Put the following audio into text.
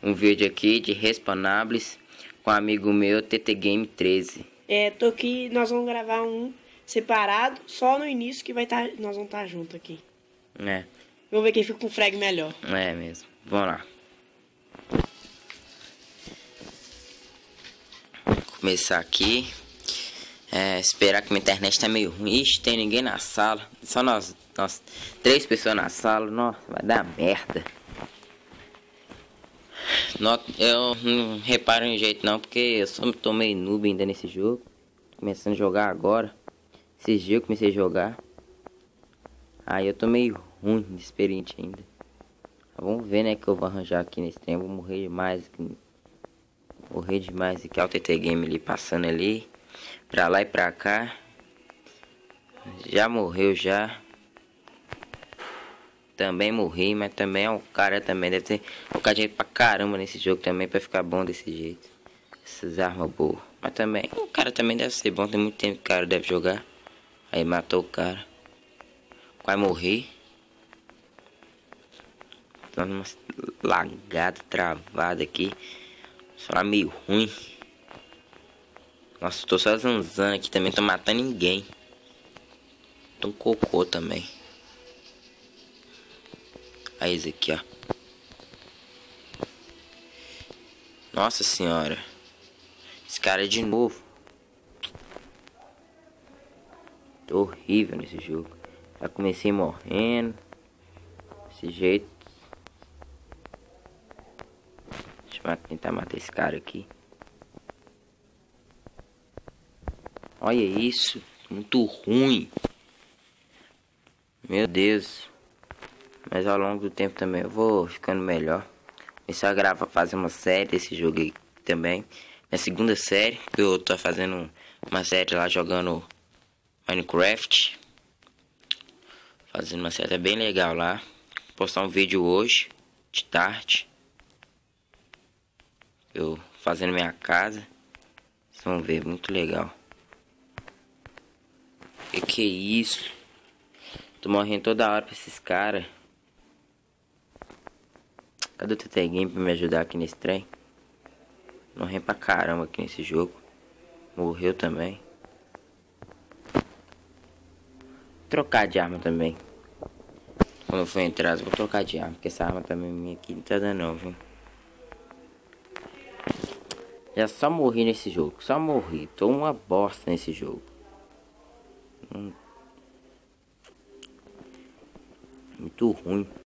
um vídeo aqui de Respawnables com um amigo meu, TT Game 13. Tô aqui, nós vamos gravar um separado, só no início que nós vamos estar junto aqui. Vamos ver quem fica com frag melhor. É mesmo. Vamos lá. Começar aqui. Esperar que minha internet tá meio ruim. Ixi, tem ninguém na sala. Só nós 3 pessoas na sala. Nossa, vai dar merda. Eu não reparo em jeito não, porque eu só tô meio noob ainda nesse jogo. Começando a jogar agora. Esses dias eu comecei a jogar. Aí eu tô meio ruim, inexperiente ainda. Vamos ver, né, que eu vou arranjar aqui nesse tempo. Vou morrer demais aqui. Morrer demais aqui. Olha o TT Game ali passando ali. Pra lá e pra cá. Já morreu já. Também morri, mas também é um cara também. Deve ter colocado dinheiro pra caramba nesse jogo também pra ficar bom desse jeito. Essas armas boas. Mas também, o cara também deve ser bom. Tem muito tempo que o cara deve jogar. Aí matou o cara. Quase morri. Tô numa lagada, travada aqui. Só meio ruim. Nossa, tô só zanzando aqui também. Tô matando ninguém. Tô um cocô também. Aí esse aqui, ó. Nossa senhora. Esse cara é de novo. Tô horrível nesse jogo. Já comecei morrendo. Desse jeito. Deixa eu tentar matar esse cara aqui. Olha isso. Muito ruim. Meu Deus. Mas ao longo do tempo também eu vou ficando melhor. Começar a gravar, fazer uma série desse jogo aí também. Minha segunda série. Eu tô fazendo uma série lá jogando Minecraft. Fazendo uma série bem legal lá. Vou postar um vídeo hoje, de tarde. Eu fazendo minha casa. Vocês vão ver, muito legal. Que é isso? Tô morrendo toda hora pra esses caras. Cadê o TT Game pra me ajudar aqui nesse trem? Morrendo pra caramba aqui nesse jogo. Morreu também. Trocar de arma também. Quando eu for entrar, eu vou trocar de arma. Porque essa arma também minha aqui não tá dando não, viu? Já só morri nesse jogo. Só morri. Tô uma bosta nesse jogo. Muito ruim.